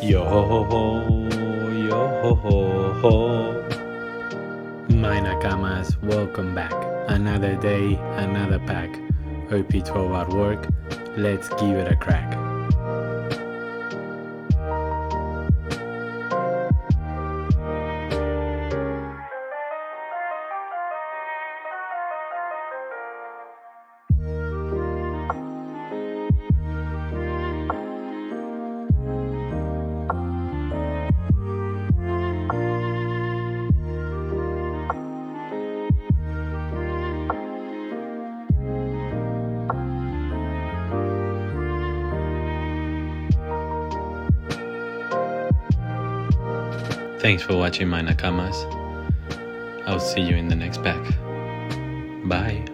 Yo ho ho ho, yo ho ho ho. My Nakamas, welcome back. Another day, another pack. OP12 at work, let's give it a crack. Thanks for watching my Nakamas. I'll see you in the next pack. Bye.